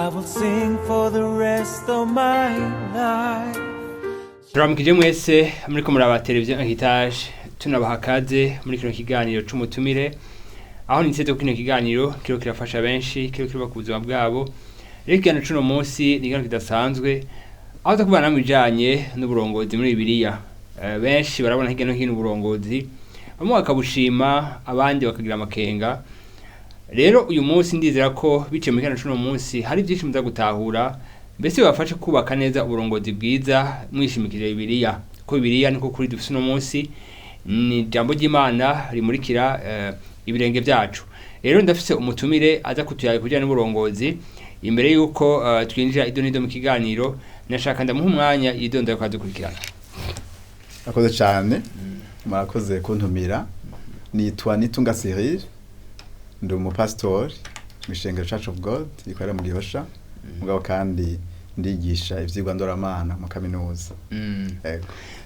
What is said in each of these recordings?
will sing for the rest of my life. turamukije mwese muriko muraba televiziyo Heritage tunabaha kaze muri kino kiganiro c'umutumire aho niteze ko kino kiganiro kiro kirafasha benshi kiro kiba ku buzima bwabo rero ikiganiro c'uno munsi ni kidasanzwe aho tukubana namujanye n'uburongozi muri Bibiliya. Benshi barabona hirya no hino uburongozi bamwe bakabushima abandi bakagira amakenga. Rero uyu munsi ndizera ko biciye mu kiganiro c'uno munsi hari byinshi muza gutahura mbese bafashe kubaka neza uburongozi bwiza mwishimikije Bibiliya. Ko Bibiliya niko kuri dufise uno munsi ni jambo ry'Imana rimurikira ibirenge byacu. Rero ndafise umutumire aza kutuyaga kujyana n'uburongozi imbere yuko twinjira idonido mu kiganiro nashaka ndamuha umwanya idonda yo kadukurikirana. Akoze cyane murakoze kuntumira nitwa Nitunga Cyril ndi umupastori mu ishengero Church of God ikorera mu Gihosha mugabo kandi ndigisha ivyigwa ndoramana mu kaminuza. Yego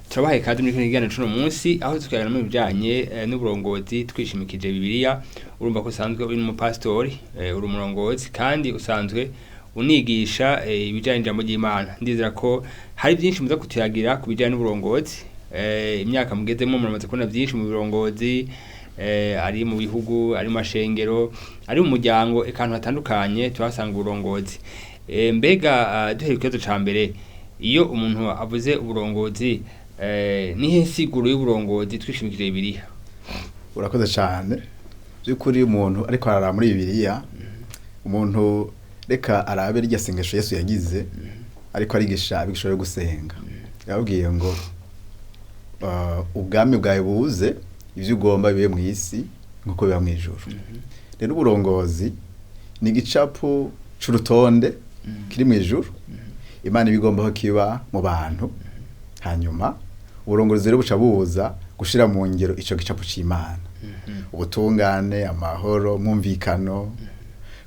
turabaye kandi muri kino kiganiro c'uno munsi aho tukagana mu bijanye n'uburongozi twishimikije Bibiliya. Urumva ko usanzwe uri umupastori uri umurongozi kandi usanzwe unigisha ibijanye n'ijambo ry'Imana. Ndizera ko hari byinshi muza kutuyagira ku bijanye n'uburongozi. Imyaka mugezemo muramaze kubona byinshi mu birongozi ari mu bihugu ari mu mashengero ari mu muryango ekantu hatandukanye tuhasanga uburongozi. Mbega duhere ikibazo ca mbere iyo umuntu avuze uburongozi nihe nsiguro y'uburongozi twishimikije Bibiliya? urakoze cyane by'ukuri umuntu ariko arara muri Bibiliya umuntu reka arabe rya sengesho Yesu yagize ariko arigisha abigisho yo gusenga yabwiye ngo ubwami bwawe buze ivyo ugomba bibe mu isi nkuko biba mu ijuru. Rero uburongozi ni gicapu c'urutonde kiri mu ijuru Imana ibigomba ko kiba mu bantu hanyuma uburongozi rero buca buza gushira mu ngero ico gicapu c'Imana. Ubutungane amahoro mwumvikano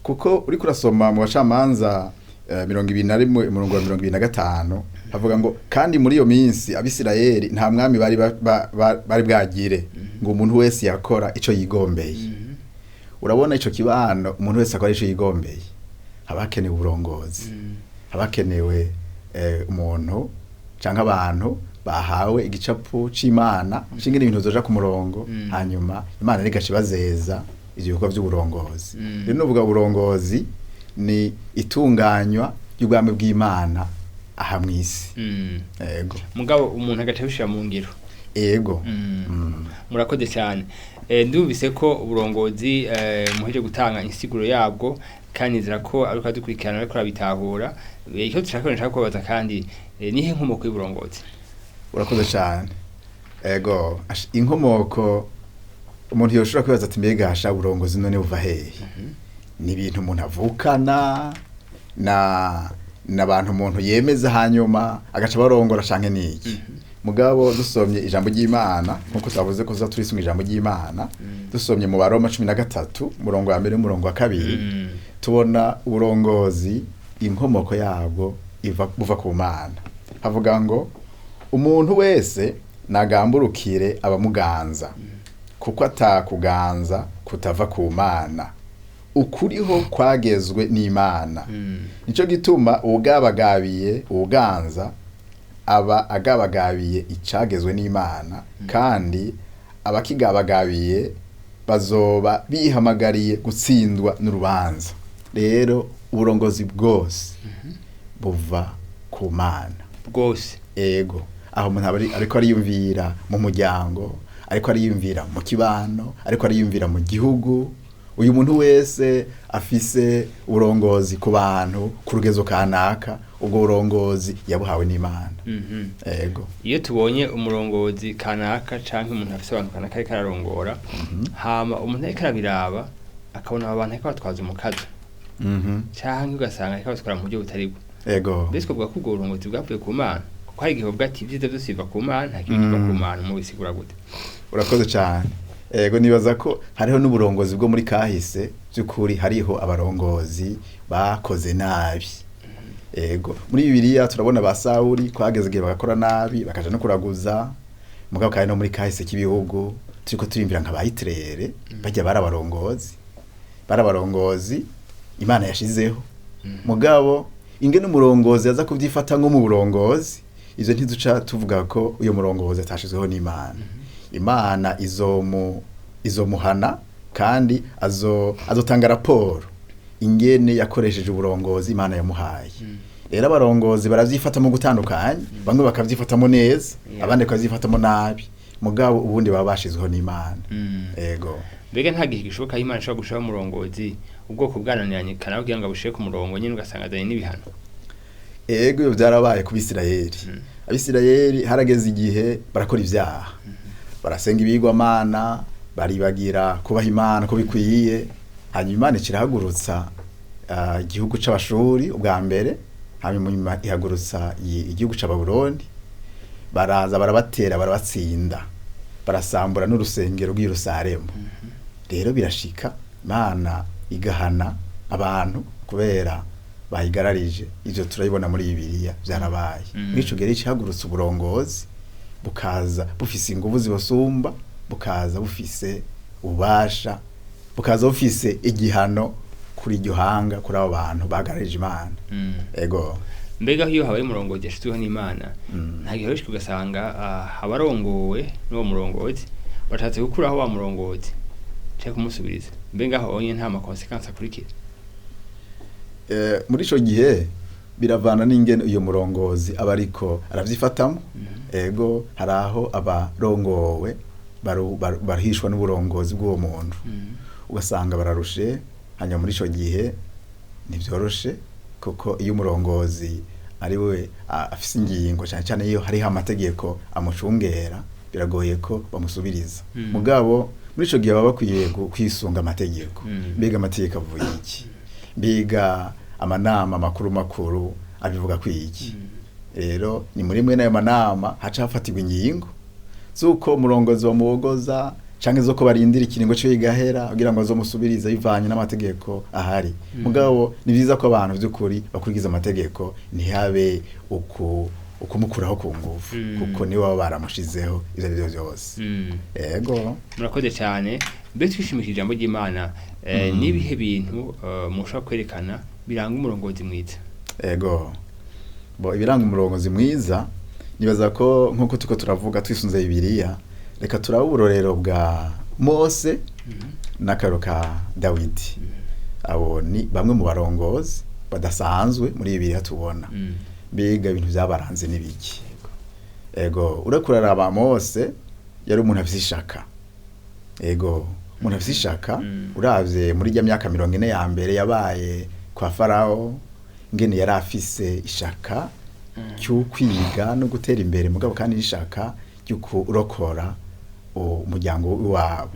kuko uri kurasoma mu bacamanza 21:25 havuga ngo kandi muri iyo minsi Abisirayeli nta mwami bari bwagire ngo umuntu wese yakora ico yigombeye. Urabona ico kibano umuntu wese akora ico yigombeye abakenewe uburongozi abakenewe umuntu canke abantu bahawe igicapu c'Imana shingira ibintu zoja ku murongo hanyuma Imana rigaca bazeza ivyo bikorwa vy'uburongozi. Rero nuvuga uburongozi ni itunganywa y'ubwami bw'Imana aha mwisi. Yego mugabo umuntu agaca bishira mu ngiro. Yego murakoze cyane. Ndumvise ko uburongozi muheje gutanga insiguro yabwo kandi nzira ko ariko dukurikirana ariko rabitahura. Icyo dushaka kubaza kandi nihe nkomoko y'uburongozi? Urakoze cyane. Yego inkomoko umuntu yoshobora kwibaza ati mbega hasha uburongozi none buva hehe? Ni ibintu umuntu avukana n'abantu umuntu yemeza hanyuma agaca barongora canke niki. Mugabo dusomye ijambo ry'Imana nkuko twavuze ko za turisunga ijambo ry'Imana dusomye mu Baroma 13 murongo wa 1 n'umurongo wa 2 tubona uburongozi inkomoko yabwo buva ku Mana. Havuga ngo umuntu wese nagamburukire abamuganza kuko atakuganza kutava ku Mana ukuriho kwagezwe n'Imana. Nico gituma ubugabagabiye ubuganza aba agabagabiye icagezwe n'Imana kandi abakigabagabiye bazoba bihamagariye gutsindwa n'urubanza. Rero uburongozi bwose buva ku Mana bwose. Ego aho umuntu ariko ariyumvira mu muryango ariko ariyumvira mu kibano ariko ariyumvira mu gihugu. Uyu muntu wese afise uburongozi ku bantu ku rugezo kanaka ubwo burongozi yabuhawe n'Imana. Ego iyo tubonye umurongozi kanaka canke umuntu afise abantu kanaka ariko ararongora hama umuntu ariko arabiraba akabona abantu ariko batwaza umukazo canke ugasanga ariko batwara mu buryo butari bwo. Ego mbese kuvuga ko ubwo burongozi bwavuye ku Mana kuko hari igihe bwati ivyiza vyose biva ku Mana nta kintu kiva ku Mana mu bisigura gute? Urakoze cyane. Ego nibaza ko hariho n'uburongozi bwo muri kahise by'ukuri hariho abarongozi bakoze nabi. Ego muri Bibiliya turabona ba Sauli kwageze igihe bagakora nabi bakaja no kuraguza mugabo kandi no muri kahise k'ibihugu turiko turimbira nka ba Hitler bajya barabarongozi Imana yashizeho mugabo ingene umurongozi aza kuvyifata nko mu burongozi ivyo ntiduca tuvuga ko uyo murongozi atashizweho n'Imana. Imana izomuhana kandi azotanga raporo ingene yakoresheje uburongozi Imana yamuhaye. Rero abarongozi baravyifatamo gutandukanye, bamwe bakavyifatamo neza, abandi bakavyifatamo nabi. Mugabo ubundi baba bashizweho n'Imana. Ego. Mbega nta gihe gishoboka Imana ishobora gushiraho umurongozi ubwoko bwananiranye kana kugira ngo bushiye ku murongo nyine ugasanga azanye n'ibihano. Ego iyo byarabaye ku Bisirayeli. Abisirayeli harageze igihe barakora ivyaha. Barasenga ibigwamana, baribagira kubaha Imana ko bikwiye. Hanyuma Imana kirahagurutsa igihugu c'Abashuri ubwa mbere, hanyuma ihagurutsa igihugu c'Ababuloni. Baraza barabatera barabatsinda. Barasambura n'urusengero rw'i Yerusalemu. Rero birashika Imana igahana abantu kubera bayigararije. Ivyo turabibona muri Bibiliya byarabaye. Muri ico gihe cihagurutse uburongozi bukaza bufise inguvu zibasumba, bukaza bufise ubasha, bukaza bufise igihano kuri iryo hanga kuri abo bantu bagararije Imana. Ego. Mbega hiyo habaye umurongozi yashizweho n'Imana nta gihe wishwe ugasanga abarongowe n'uwo murongozi bashatse gukuraho wa murongozi cyo kumusubiriza. Mbega aho onye nta makonsekansi akurikira. Muri ico gihe biravana n'ingene uyo murongozi aba ariko aravyifatamo. Ego haraho abarongowe barahishwa n'uburongozi bw'uwo muntu. Ugasanga bararushe, hanyuma muri ico gihe ntivyoroshe kuko iyo umurongozi ari we afise ingingo cyane cyane iyo hariho amategeko amucungera biragoye ko bamusubiriza. Mugabo muri ico gihe baba bakwiye kwisunga amategeko. Mbega amategeko avuye iki? Mbega amanama makuru abivuga kwiki? Rero ni muri mwe nayo manama haca hafatirwa ingingo zuko umurongozi bamubogoza canke zo ko barindira ikiringo cyo igahera kugira ngo azomusubirize bivanye n'amategeko ahari. Mugabo ni byiza ko abantu by'ukuri bakurikiza amategeko ntihabe ukumukuraho ku nguvu kuko ni waba baramushizeho ivyo byo byose. Ego. Murakoze cyane. Mbe twishimikije ijambo ry'Imana nibihe bintu mushaka kwerekana biranga umurongozi mwiza. Ego. Ibiranga umurongozi mwiza nibaza ko nkuko tuko turavuga twisunze Bibiliya, reka turaba uburorero bwa Mose n'akaro ka Dawidi. Abo ni bamwe mu barongozi badasanzwe muri Bibiliya tubona. Mbega ibintu byabaranze n'ibiki. Ego urakuraraba Mose yari umuntu afise ishaka. Ego umuntu afise ishaka uravye muri rya myaka 40 ya mbere yabaye kwa Farao ngene yari afise ishaka cy'ukwiga no gutera imbere, mugabo kandi ishaka cy'uko urokora umuryango wabo.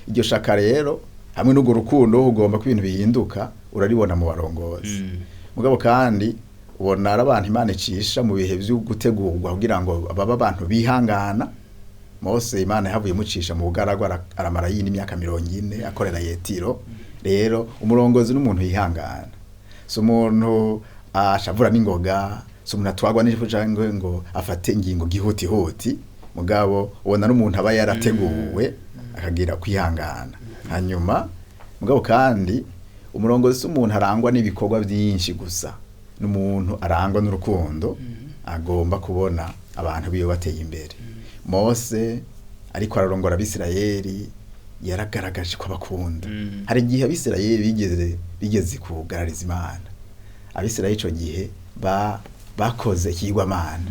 Iryo shaka rero hamwe n'ugo rukundo ugomba ko ibintu bihinduka uraribona mu barongozi. Mugabo kandi ubona abantu Imana icisha mu bihe byo gutegurwa kugira ngo ababa abantu bihangana. Mose Imana yavuye mucisha mu bugaragwa aramara yindi myaka 40 akorera Yetiro. Rero umurongozi n'umuntu yihangana. So umuntu ashavura n'ingoga, so umuntu atwagwa n'ijisho cyangwa ngo afate ingingo gihuti huti. Mugabo ubona n'umuntu aba yarateguwe akagira kwihangana. Hanyuma mugabo kandi umurongozi umuntu arangwa n'ibikorwa byinshi gusa. N'umuntu arangwa n'urukundo agomba kubona abantu biyo bateye imbere. Mose ariko ararongora Abisirayeli yaragaragaje ko bakunda. Hari igihe Abisirayeli bigeze kugarariza Imana. Abisirayeli ico gihe bakoze ikigwamana.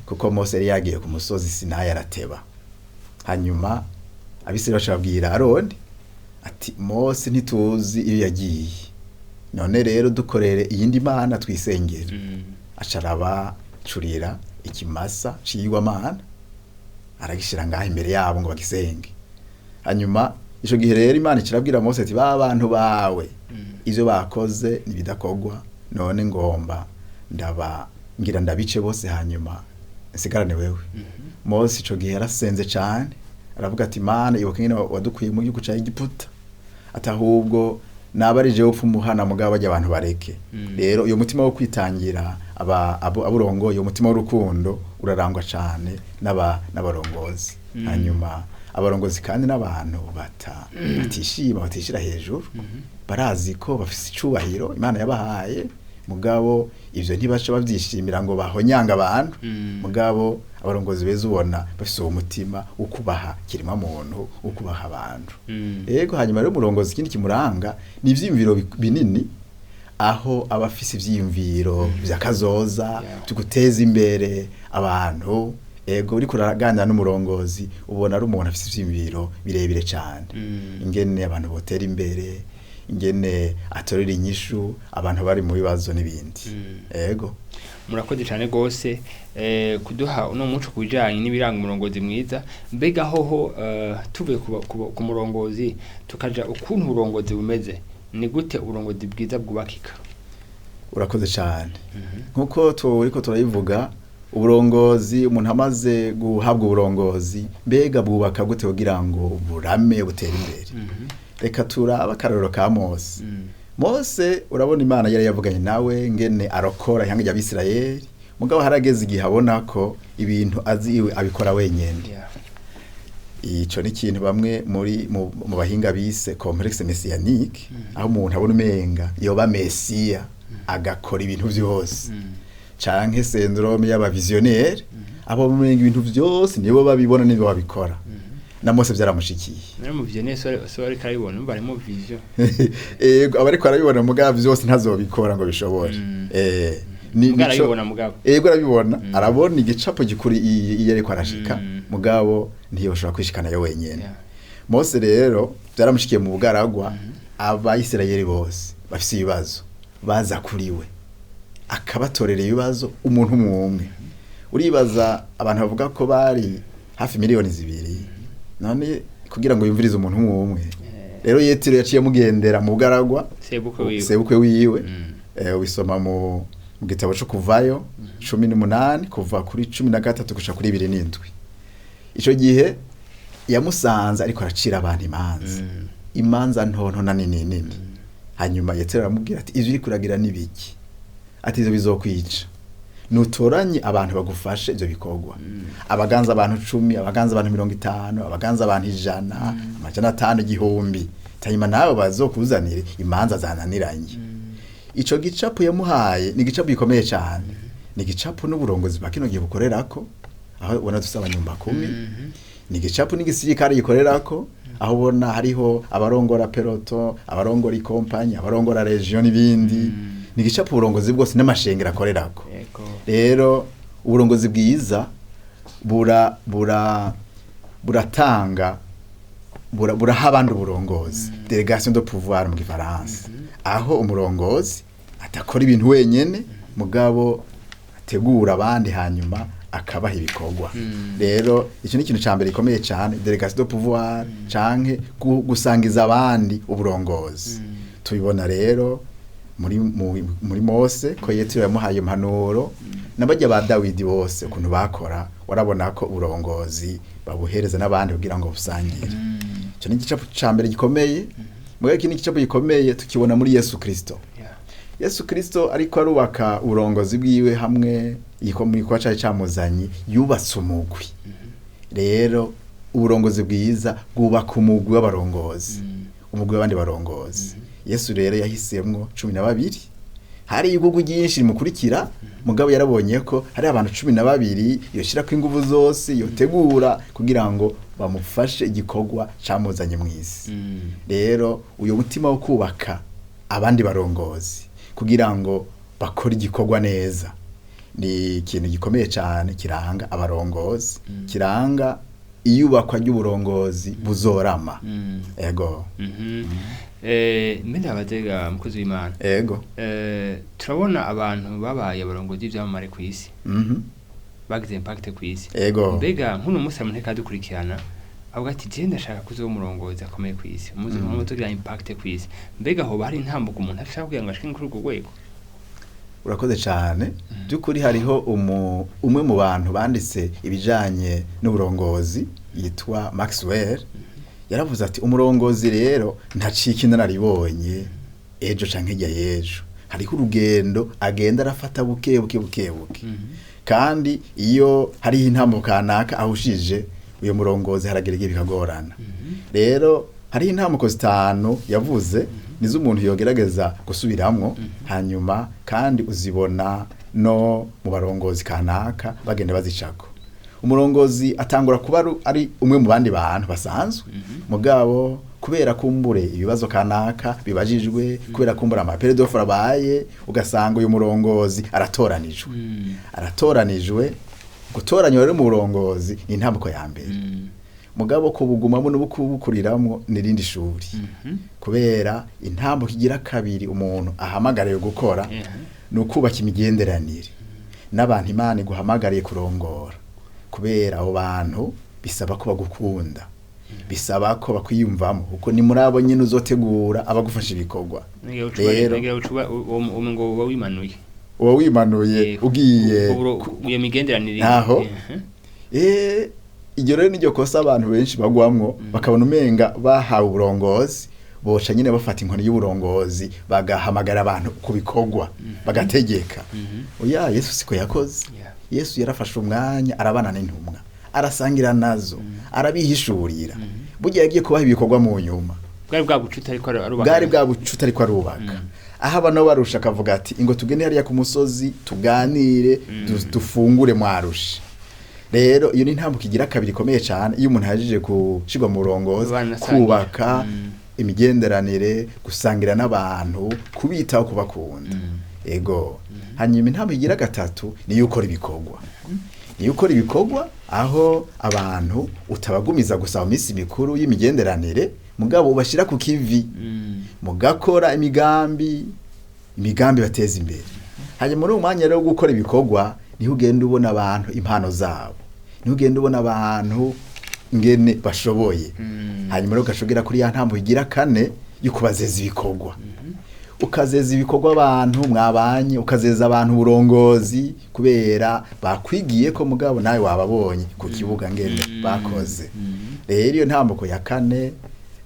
Kuko Mose yari yagiye ku musozi Sinayi arateba. Hanyuma Abisirayeli bacabwira Aroni ati Mose ntituzi iyo yagiye. None rero dukorere iyindi mana twisengera. Acaraba curira ikimasa cigwamana. Aragishira ngaho imbere yabo ngo bagisenge. Hanyuma ico gihe rero Imana kirabwira Mose ati ba bantu bawe ivyo bakoze nibidakogwa, none ngomba ngira ndabice bose hanyuma nsigarane wewe. Mose ico gihe yarasenze cyane aravuga ati Imana ibuka ngene wadukuye mu gihugu ca Egiputa, atahubwo nabarije upfu muhana mugabo bajya abantu bareke. Rero uyo mutima wo kwitangira aburongo uyo mutima w'urukundo urarangwa cyane n'abarongozi. hanyuma abarongozi kandi n'abantu batishima batishira hejuru barazi ko bafise icubahiro Imana yabahaye mugabo ivyo ntibaca bavyishimira ngo bahonyanga abantu mugabo abarongozi beza ubona bafise uwo mutima ukubaha kirima muntu ukubaha abantu yego hanyuma rero umurongozi ikindi kimuranga ni ivyiyumviro binini aho abafise ivyiyumviro vyakazoza tuguteza imbere abantu ego uri kuraganira n'umurongozi ubona ari umuntu afise ivyiyumviro birebire cyane ingene abantu botera imbere ingene atorera inyishu abantu bari mu bibazo n'ibindi ego murakoze cyane gose kuduha uno muco kubijanye n'ibiranga umurongozi mwiza mbega hoho tuvuye ku murongozi tukaja ukuntu uburongozi bumeze ni gute uburongozi bwiza bwubakika urakoze cyane nkuko turiko turayivuga uburongozi umuntu amaze guhabwa uburongozi mbega bwubaka gute kugira ngo burame butere imbere reka turaba akarorero ka Mose Mose urabona Imana yari yavuganye nawe ngene arokora ihanga ry'Abisirayeli mugabo harageze igihe abona ko ibintu aziwe abikora wenyene ico ni ikintu bamwe mu bahinga bise complexe messianique aho umuntu abona umenga yoba Mesiya agakora ibintu byose canke syndrome y'abavisionnaire abo umenga ibintu byose nibo babibona nibo babikora na Mose byaramushikiye nari mu visionnaire so ari karibona bari mu vision ego abariko arabibona mugabo byose ntazobikora ngo bishobore ni arabibona mugabo ego arabibona arabona igicapo gikuri iyereko arashika mugabo ntiyoshobora kwishikana yo wenyene Mose rero byaramushikiye mu bugaragwa Abayisirayeli bose bafise ibibazo baza kuriwe akabatorera ibibazo umuntu umwe uribaza abantu bavuga ko bari hafi miliyoni 2 none kugira ngo yumvirize umuntu umwe rero Yetiro yaciye mugendera mu bugaragwa sebukwe wiwe wisoma mu gitabo cyo kuvayo 18 kuva kuri 13 gusha kuri 27 ico gihe yamusanze ariko aracira abantu imanza ntonto na nini hanyuma Yetiro aramubwira ati ivyo uri kuragira nibiki ati ivyo bizokwica nutoranye abantu bagufashe ivyo bikogwa abaganza abantu 10 abaganza abantu 50 abaganza abantu 100 amajana 5 igihumbi tanyuma nawe bazokuzanire imanza zananiranye ico gicapo yamuhaye ni gicapo gikomeye cyane ni gicapo n'uburongozi bakino gihe bukorerako aho ubona dusaba nyumba 10 ni gicapo n'igisirikare gikorerako aho ubona hariho abarongora peloton abarongora ikompanye abarongora region n'ibindi ni gicapo uburongozi bwose n'amashengero akorerako rero uburongozi bwiza buratanga buraha abandi uburongozi delegation de pouvoir mu gifaransa aho umurongozi atakora ibintu wenyene mugabo ategura abandi hanyuma akabaha ibikorwa rero ico ni ikintu cambere gikomeye cyane delegation de pouvoir canke gusangiza abandi uburongozi tubibona rero muri Mose ko Yetiro yamuhaye impanuro nabajya ba Dawidi bose ukuntu bakora warabona ko uburongozi babuhereza n'abandi kugira ngo busangire cyo ni igicapo cambere gikomeye mugabe kini igicapo gikomeye tukibona muri Yesu Kristo Yesu Kristo ariko arubaka uburongozi bwiwe hamwe yikomeye kwa cyaje cyamuzanye yubatse umugwi rero uburongozi bwiza bwubaka umugwi w'abarongozi umugwi w'abandi barongozi Yesu rero yahisemwo 12 hari igugu ryinshi rimukurikira mugabo yarabonye ko hari abantu 12 yoshira ko ingufu zose yotegura kugira ngo bamufashe igikorwa camuzanye mw'isi rero uyo mutima wo kubaka abandi barongozi kugira ngo bakora igikorwa neza ni ikintu gikomeye cyane kiranga abarongozi kiranga iyubakwa ry'uburongozi buzorama ego mbenda abatega mukozi w'Imana ego turabona abantu babaye abarongozi by'amamare ku isi bagize impact ku isi ego mbega nkuno musa munteka dukurikirana avuga ati je ndashaka kuzo umurongozi akomeye ku isi umuzi mu tugira impact ku isi mbega ho bari ntambuka umuntu ashaka kugira ngo ashike kuri urwo rwego urakoze cyane byukuri hariho umwe mu bantu banditse ibijanye n'uburongozi yitwa Maxwell yaravuze ati umurongozi rero ntacika inararibonye ejo canke hirya yejo hariho urugendo agenda arafata buke kandi iyo hariho intambuka kanaka ahushije uyo murongozi haragera igihe bikagorana. Rero hariho intambuko zitanu yavuze nizo umuntu yogerageza gusubiramwo hanyuma kandi uzibona no mu barongozi kanaka bagenda bazicako. Umurongozi atangura kuba ari umwe mu bandi bantu basanzwe mugabo kubera kumbure ibibazo kanaka bibajijwe kubera kumbura amaperedofa abaye ugasanga uyu murongozi aratoranijwe gutoranywa rero mu burongozi ni intambuko ya mbere mugabo kubugumamo n'ubukuriramwo nirindi shuri kubera intambuko igira kabiri umuntu ahamagariye gukora no kubaka imigenderanire n'abantu Imana iguhamagariye kurongora kubera abo bantu bisaba ko bagukunda bisaba ko bakwiyumvamo kuko ni muri abo nyine uzotegura abagufasha ibikorwa rero ngo wimanuye ugiye iyo migenderanire naho iryo rero niryo kosa abantu benshi bagwamwo bakabona umenga bahawe uburongozi boca nyine bafata inkoni y'uburongozi bagahamagara abantu ku bikorwa bagategeka oya Yesu siko yakoze Yesu yarafashe umwanya arabana n'intumwa arasangira nazo arabihishurira burya yagiye kubaha ibikorwa mu nyuma bwari bwabucuta ariko arubaka aho abana barusha akavuga ati ingo tugende hariya ku musozi tuganire dufungure mwarusha rero iyo ni intambuko igira kabiri ikomeye cyane iyo umuntu yajije gushirwa mu burongozi kubaka imigenderanire gusangira n'abantu kubitaho kubakunda ego hanyuma intambuko igira gatatu niyo ukora ibikorwa aho abantu utabagumiza gusa mu minsi mikuru y'imigenderanire mugabo ubashira ku kivi mugakora imigambi bateza imbere hanyuma muri umwanya rero gukora ibikorwa niho ugenda ubona abantu impano zabo niho ugenda ubona abantu ngene bashoboye hanyuma rero ugashogera kuri ya ntambuko igira kane yo kubazeza ibikorwa ukazeza ibikorwa abantu mwabanye ukazeza abantu uburongozi kubera bakwigiye ko mugabo nawe wababonye ku kibuga ngene bakoze rero iyo ntambuko ya kane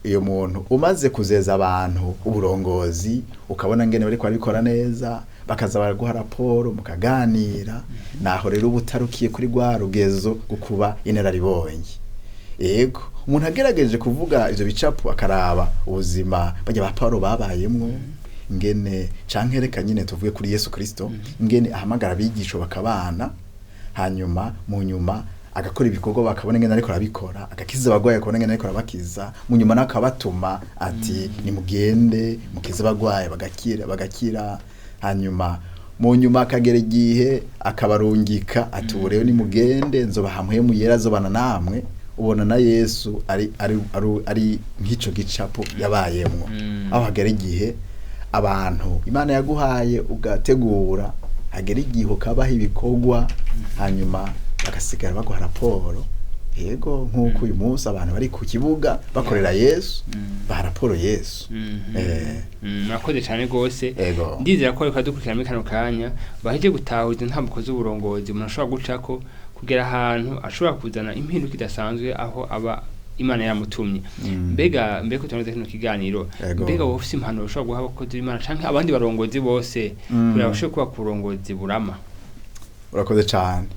iyo muntu umaze kuzeza abantu uburongozi ukabona ngene bariko babikora neza bakaza baraguha raporo mukaganira naho rero ubutarukiye kuri rwa rugezo gukuba inararibonye yego umuntu agerageje kuvuga ivyo bicapo akaraba ubuzima bajya ba Paulo babayemwo ngene canke reka nyine tuvuge kuri Yesu Kristo ngene ahamagara abigisho bakabana hanyuma mu nyuma agakora ibikorwa bakabona ngene ariko arabikora agakiza abagwaye akabona ngene ariko arabakiza mu nyuma nakabatuma ati nimugende mukiza abagwaye bagakira hanyuma mu nyuma akagera igihe akabarungika ati ureho nimugende nzobahamwe mu yera zobana namwe ubona na Yesu ari nk'ico gicapo yabayemwo aho hagera igihe abantu Imana yaguhaye ugategura hagera igihe ukabaha ibikorwa hanyuma bagasigara baguha raporo yego nk'uko uyu munsi abantu bari ku kibuga bakorera Yesu baha raporo Yesu murakoze cyane rwose ndizera ko reka dukurikirana muri kano kanya baheje gutahuza intambuko z'uburongozi umuntu ashobora gucako kugera ahantu ashobora kuzana impinduka idasanzwe aho aba Imana yamutumye mbega ko tunoze kino kiganiro mbega wowe ufite impano ushobora guha abakozi b'Imana canke abandi barongozi bose kugira bashobore kuba kurongozi burama urakoze cyane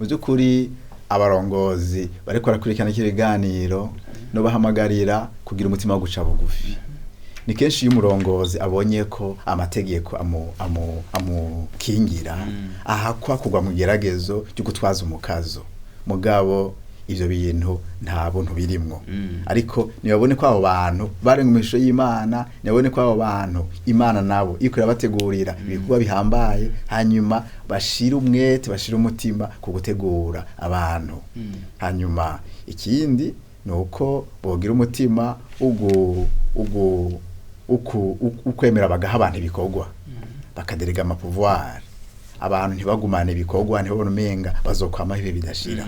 mu by'ukuri abarongozi bariko barakurikirana iki biganiro no bahamagarira kugira umutima wo guca bugufi ni kenshi iyo umurongozi abonye ko amategeko amukingira ahakwa kugwa mu geragezo cyo gutwaza umukazo mugabo ivyo bintu nta buntu birimwo ariko nibabone ko abo bantu bari mu misho y'Imana nibabone ko abo bantu Imana nabo ikora bategurira ibikorwa bihambaye hanyuma bashira umwete bashira umutima ku gutegura abantu hanyuma ikindi nuko bogira umutima ukwemera bagaha abantu ibikorwa bakaderega amapouvoir abantu ntibagumane ibikorwa ntibabone umenga bazokwama ibi bidashira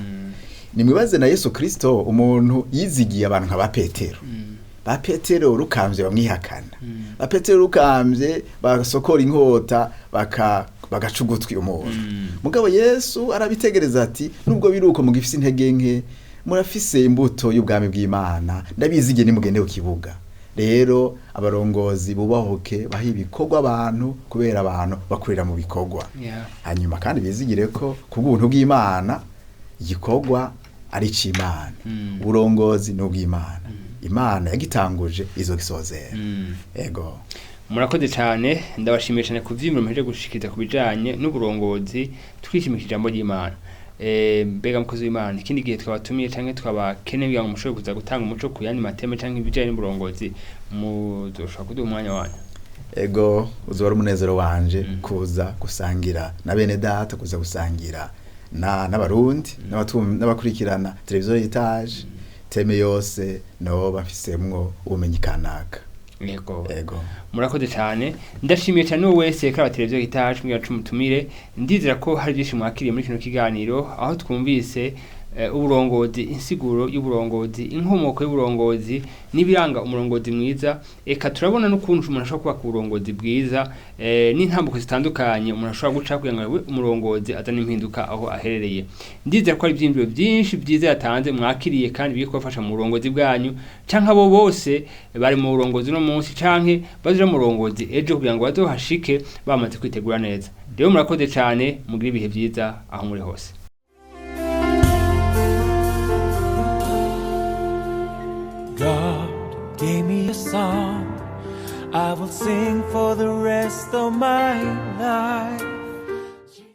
nimwibaze na Yesu Kristo umuntu yizigiye abantu nka ba Petero rukamvye bamwihakana ba Petero rukamvye basokora inkota bagacugutwi umuntu mugabo Yesu arabitegereza ati nubwo biruko mu gifisi intege nke murafise imbuto y'ubwami bw'Imana ndabizigiye nimugende ku kibuga rero abarongozi bubahoke baha ibikorwa abantu kubera abantu bakurira mu bikorwa hanyuma kandi bizigire ko kubw'ubuntu bw'Imana igikorwa ari ic'Imana. Uburongozi ni ubw'Imana. Imana yagitanguje izogisozera. Ego. Murakoze cyane, ndabashimiye cyane ku vyimiro muheje gushikiriza ku bijanye n'uburongozi twishimikije ijambo ry'Imana. Mbega mukozi w'Imana, ikindi gihe twabatumiye canke twabakeneye kugira ngo mushobore kuza gutanga umuco ku yandi mateme canke ibijanye n'uburongozi, muzoshobora kuduha umwanya wanyu. Ego, uzora umunezero wanje kuza gusangira na bene data, kuza gusangira n'abarundi n'abakurikirana televiziyo y'Itaje, teme yose no bafisemwo ubumenyi kanaka. Ego. Murakoze cyane. Ndashimiye cyane uwo wese kaba televiziyo y'Itaje mwiga cumutumire. Ndizera ko hari byinshi mwakiriye muri kino kiganiro aho twumvise uburongozi, insiguro y'uburongozi, inkomoko y'uburongozi n'ibiranga umurongozi mwiza. Eka turabona n'ukuntu umuntu ashobora kuba ku burongozi bwiza n'intambuko zitandukanye umuntu ashobora guca kugira ngo umurongozi azane impinduka aho aherereye. Ndizera ko ari ivyimviro byinshi byiza yatanze mwakiriye kandi bigiye kubafasha mu burongozi bwanyu, canke abo bose bari mu burongozi no munsi canke bazira mu burongozi ejo kugira ngo bazohashike bamaze kwitegura neza. Rero murakoze cyane, mugire ibihe byiza aho muri hose. God gave me a song I will sing for the rest of my life.